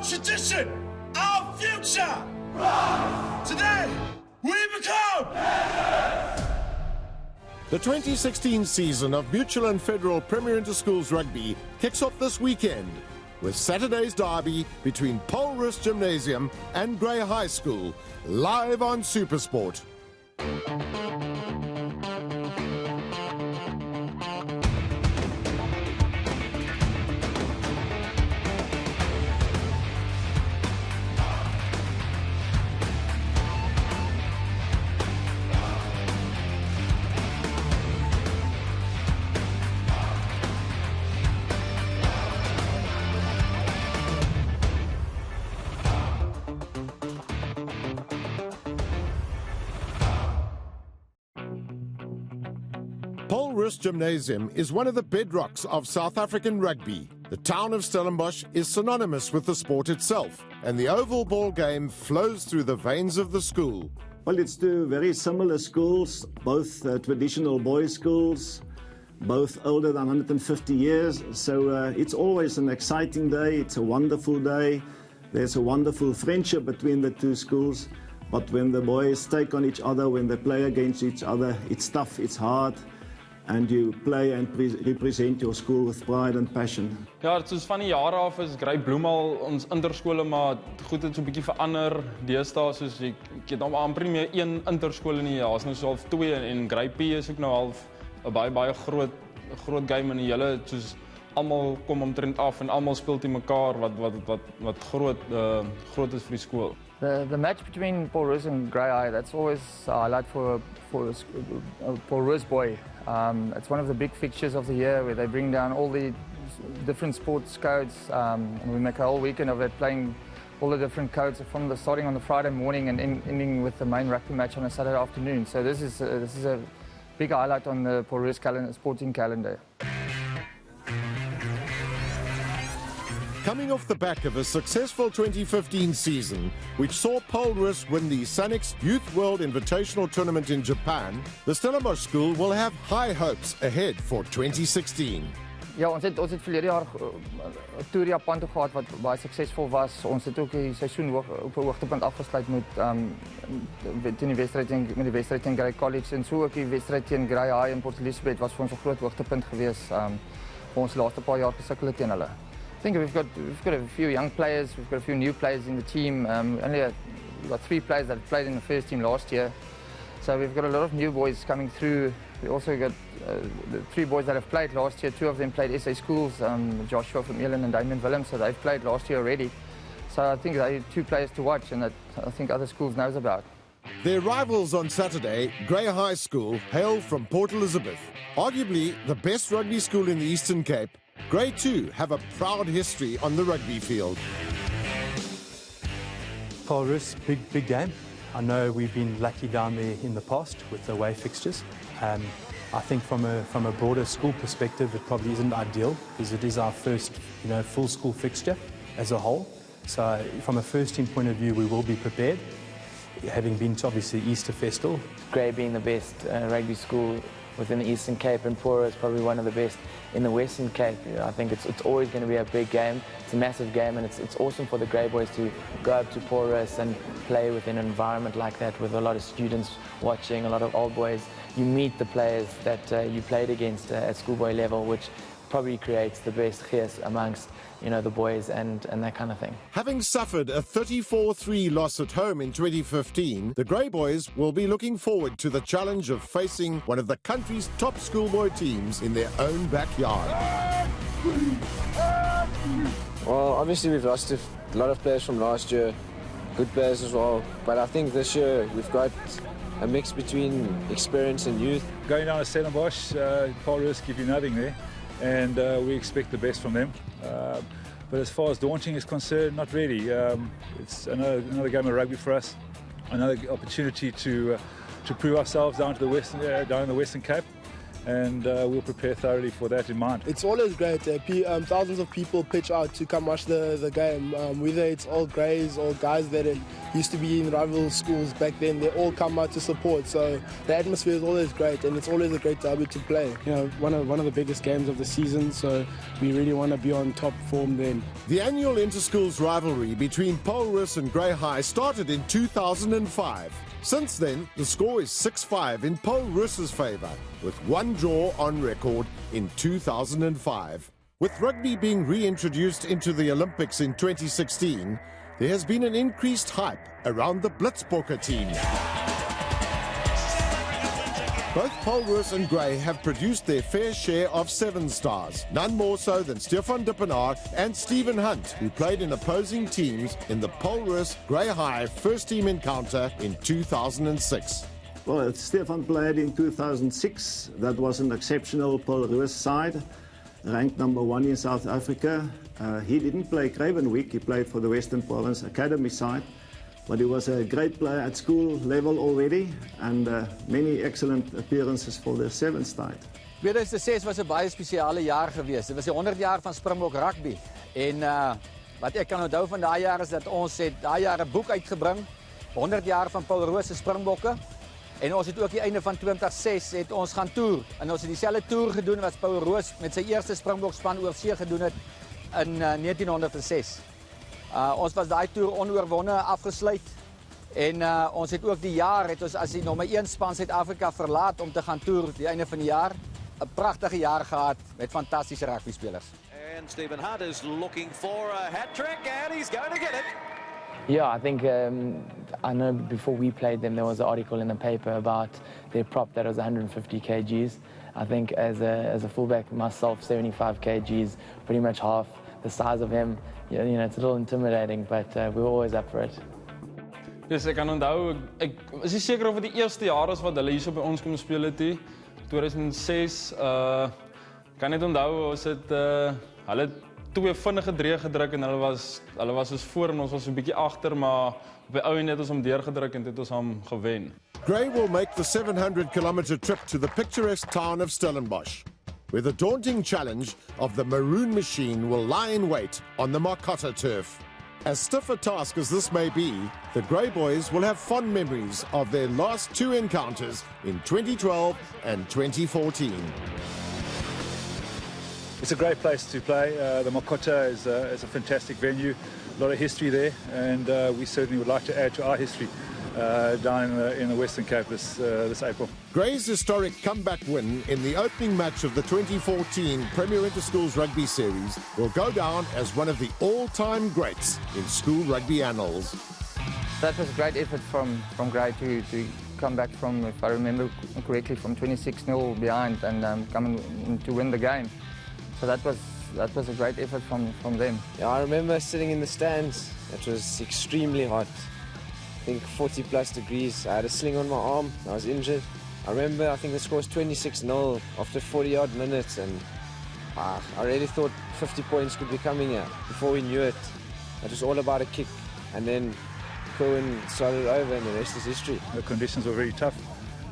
tradition, our future. Today, we become. The 2016 season of Mutual and Federal Premier Interschools Rugby kicks off this weekend with Saturday's derby between Roos Gymnasium and Grey High School, live on SuperSport. Roos Gymnasium is one of the bedrocks of South African rugby. The town of Stellenbosch is synonymous with the sport itself, and the oval ball game flows through the veins of the school. Well, it's two very similar schools, both traditional boys' schools, both older than 150 years. So it's always an exciting day. It's a wonderful day. There's a wonderful friendship between the two schools. But when the boys take on each other, when they play against each other, it's tough, it's hard. And you play and represent your school with pride and passion. Ja, soos van die jare af is Grey Bloem al ons interskole, maar goed het so 'n bietjie verander. Deesdae soos ek het nou amper nie meer een interskool in die jaar, is nou so half twee en Grey P is ook nou half 'n baie groot game in die hele, soos almal kom omtrent af en almal speel teen mekaar wat groot is vir die skool. The match between Roos and Grey High, that's always a highlight for Roos boy. It's one of the big fixtures of the year where they bring down all the different sports codes, and we make a whole weekend of it, playing all the different codes from starting on the Friday morning and ending with the main rugby match on a Saturday afternoon. So this is a big highlight on the Roos sporting calendar. Coming off the back of a successful 2015 season, which saw Roos win the Sanix Youth World Invitational Tournament in Japan, the Stellenbosch school will have high hopes ahead for 2016. Ja, ons het verlede jaar 'n toer Japan toe gehad wat baie suksesvol was. Ons het ook die seisoen op 'n hoogtepunt afgesluit met die wedstryd teen Grey College en so ook die wedstryd teen Grey High in Port Elizabeth was vir ons 'n groot hoogtepunt geweest vir ons laaste paar jaar gesukkel het teen hulle. I think we've got a few young players, we've got a few new players in the team. We've got 3 players that played in the first team last year. So we've got a lot of new boys coming through. We also got the 3 boys that have played last year. 2 of them played SA schools, Joshua from Elan and Damien Willem, so they've played last year already. So I think they're 2 players to watch and that I think other schools knows about. Their rivals on Saturday, Grey High School, hail from Port Elizabeth. Arguably the best rugby school in the Eastern Cape, Grey too have a proud history on the rugby field. Roos, big game. I know we've been lucky down there in the past with the away fixtures. I think from a broader school perspective, it probably isn't ideal because it is our first, full school fixture as a whole. So from a first team point of view, we will be prepared. Having been to obviously Easter Festival. Grey being the best rugby school within the Eastern Cape, and Pora is probably one of the best in the Western Cape. I think it's always going to be a big game. It's a massive game, and it's awesome for the Grey boys to go up to Pora and play within an environment like that with a lot of students watching, a lot of old boys. You meet the players that you played against at schoolboy level, which probably creates the best gees amongst the boys and that kind of thing. Having suffered a 34-3 loss at home in 2015, the Grey boys will be looking forward to the challenge of facing one of the country's top schoolboy teams in their own backyard. Well, obviously we've lost a lot of players from last year, good players as well, but I think this year we've got a mix between experience and youth. Going down to Stellenbosch, Roos give you nothing there, and we expect the best from them. But as far as daunting is concerned, not really. It's another game of rugby for us, another opportunity to prove ourselves down in the Western Cape, and we'll prepare thoroughly for that in mind. It's always great. Thousands of people pitch out to come watch the game. Whether it's all Greys or guys that used to be in rival schools back then, they all come out to support. So the atmosphere is always great, and it's always a great derby to play. You know, one of the biggest games of the season, so we really want to be on top form then. The annual Interschools rivalry between Paul Roos and Grey High started in 2005. Since then, the score is 6-5 in Paul Roos's favour, with one draw on record in 2005. With rugby being reintroduced into the Olympics in 2016, there has been an increased hype around the Blitzbokke team. Both Paul Roos and Grey have produced their fair share of 7 stars, none more so than Stefan Dippenaar and Stephen Hunt, who played in opposing teams in the Paul Roos Grey High first team encounter in 2006. Well, Stefan played in 2006. That was an exceptional Paul Roos side, ranked number 1 in South Africa. He didn't play Craven Week, he played for the Western Province Academy side. But he was a great player at school level already, and many excellent appearances for the 7th side. 2006 was 'n baie spesiale jaar geweest. Dit was die 100 jaar van Springbok rugby. En wat ek kan onthou van daai jaar is dat ons het daai jaar 'n boek uitgebring, 100 jaar van Paul Roos se Springbokke. En ons het ook die einde van 2006 het ons gaan toer. En ons het dieselfde toer gedoen wat Paul Roos met sy eerste Springbokspan oor see gedoen het in 1906. Ons was daai toer onoorwonne afgesluit en ons het ook die jaar het ons as die nommer 1 span Suid-Afrika verlaat om te gaan toer die einde van die jaar. 'n Pragtige jaar gehad met fantastiese rugby spelers. And Stephen Hunt is looking for a hat-trick and he's going to get it. Yeah, I think I know before we played them there was an article in the paper about their prop that was 150 kgs. I think as a fullback myself, 75 kgs, pretty much half the size of him. You know, it's a little intimidating, but we're always up for it. Dus ek kan onthou, ek is nie seker of dit die eerste jaar is wat hulle hier so by ons kom speel het nie. 2006, kan net onthou, ons het hulle 2 vinnige drie gedruk en hulle was soos voor en ons was 'n bietjie agter, maar op die ou end het ons hom deurgedruk en het ons hom gewen. Grey will make the 700-kilometre trip to the picturesque town of Stellenbosch, where the daunting challenge of the Maroon Machine will lie in wait on the Markotter turf. As stiff a task as this may be, the Grey Boys will have fond memories of their last 2 encounters in 2012 and 2014. It's a great place to play. The Markotter is a fantastic venue, a lot of history there, and we certainly would like to add to our history down in the Western Cape this April. Grey's historic comeback win in the opening match of the 2014 Premier Interschools Rugby Series will go down as one of the all-time greats in school rugby annals. That was a great effort from Grey to come back from, if I remember correctly, from 26-0 behind and come in to win the game. So that was a great effort from them. Yeah, I remember sitting in the stands. It was extremely hot. I think 40 plus degrees. I had a sling on my arm. I was injured. I remember, I think the score was 26-0 after 40 odd minutes, and I really thought 50 points could be coming here. Before we knew it, it was all about a kick, and then Cohen started over and the rest is history. The conditions were very tough.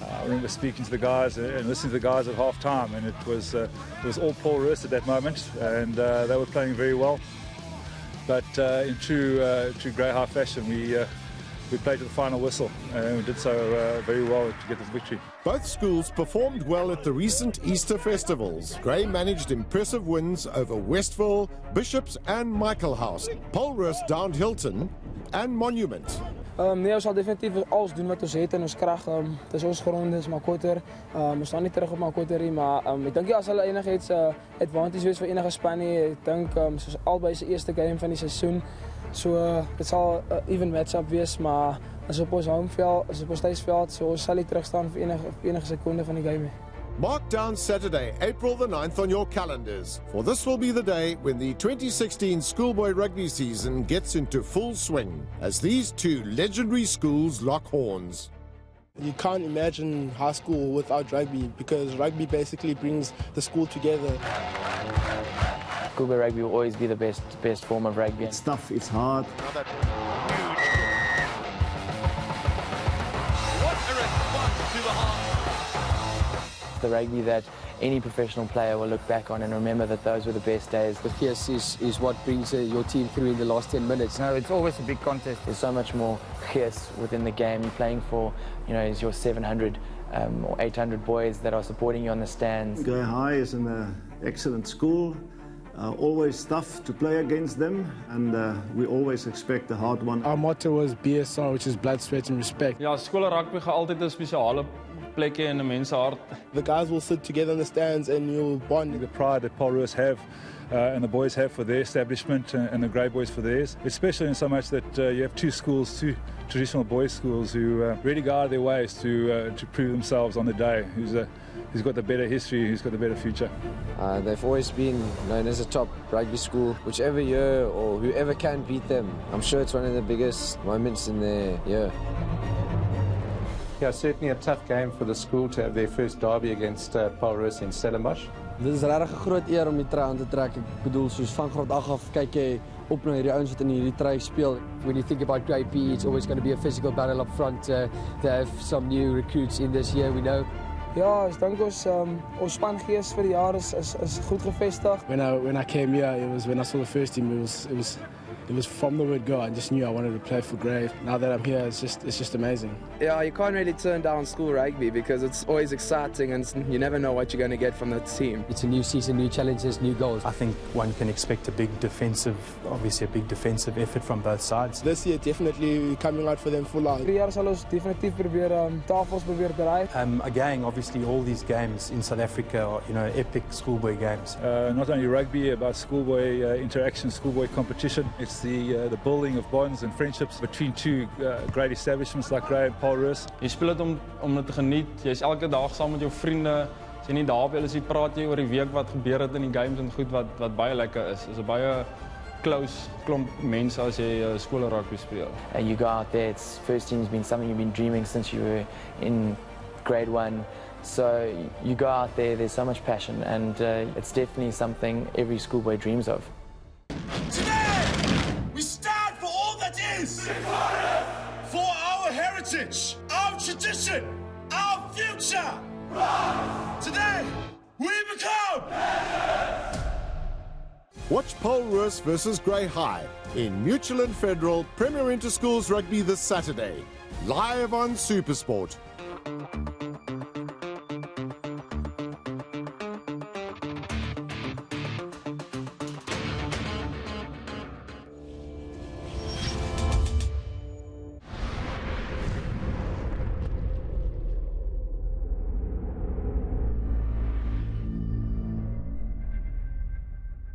I remember speaking to the guys and listening to the guys at half time, and it was all Paul Roos at that moment, and they were playing very well. But in true Grey High fashion, we played to the final whistle, and we did so very well to get this victory. Both schools performed well at the recent Easter festivals. Grey managed impressive wins over Westville, Bishops and Michaelhouse. Paul Roos downed Hilton and Monument. Nee, ons sal definitief alles doen wat ons het in ons krag. Dit is ons grond, dis Markotter. Ons staan nie terug op Markotter nie, maar ek dink as hulle enigiets advantage wees vir enige span nie. Ek dink soos albei se eerste game van die seisoen. So dit sal 'n even match-up wees, maar as op ons homeveld, as op ons tuisveld, so ons sal nie terug staan vir enige sekonde van die game nie. Mark down Saturday, April the 9th on your calendars, for this will be the day when the 2016 schoolboy rugby season gets into full swing, as these 2 legendary schools lock horns. You can't imagine high school without rugby, because rugby basically brings the school together. Schoolboy rugby will always be the best form of rugby. It's tough, it's hard. the rugby that any professional player will look back on and remember that those were the best days. The fierce is what brings your team through in the last 10 minutes. No, it's always a big contest. There's so much more fierce within the game. You're playing for, is your 700 or 800 boys that are supporting you on the stands. Grey High is an excellent school. Always tough to play against them, and we always expect a hard one. Our motto was BSR, which is blood, sweat and respect. Ja, skool rugby gaan altyd 'n spesiale plek hê in 'n mens se hart. The guys will sit together in the stands and you'll bond. The pride that Paul Roos have and the boys have for their establishment and the Grey Boys for theirs. It's special in so much that you have two schools, two traditional boys' schools who really go out of their ways to prove themselves on the day. Who's got the better history, who's got the better future. They've always been known as a top rugby school. Whichever year or whoever can beat them, I'm sure it's one of the biggest moments in their year. Yeah, certainly a tough game for the school to have their first derby against Paul Roos in Stellenbosch. Dit is regtig 'n groot eer om die trui aan te trek. Ek bedoel, soos van graad 8 af kyk jy op na hierdie ouens wat in hierdie trui speel. When you think about Grey PE, it's always going to be a physical battle up front. To have some new recruits in this year, we know. Ja, ek dink ons spangees vir die jaar is goed gevestig. When I came here, it was when I saw the first team. It was from the word go. I just knew I wanted to play for Grey. Now that I'm here, it's just amazing. Yeah, you can't really turn down school rugby because it's always exciting and you never know what you're going to get from that team. It's a new season, new challenges, new goals. I think one can expect a big defensive effort from both sides. This year, definitely coming out for them full out. 3 jaar sal ons definitief probeer tafels probeer draai. Again, obviously, all these games in South Africa are, epic schoolboy games. Not only rugby, about schoolboy interaction, schoolboy competition. It's the building of bonds and friendships between two great establishments like Grey and Paul Roos. Jy speel dit om dit te geniet. Jy's elke dag saam met jou vriende. As jy nie daar op is, jy praat jy oor die week wat gebeur het in die games en goed wat baie lekker is. Dis 'n baie close klomp mense as jy skool rugby speel. And you go out there, it's first team's been something you've been dreaming since you were in grade 1. So you go out there, there's so much passion, and it's definitely something every schoolboy dreams of. Today, we stand for all that is. For our heritage, our tradition, our future. Today, we become. Watch Paul Roos versus Grey High in Mutual and Federal Premier Interschools Rugby this Saturday. Live on SuperSport.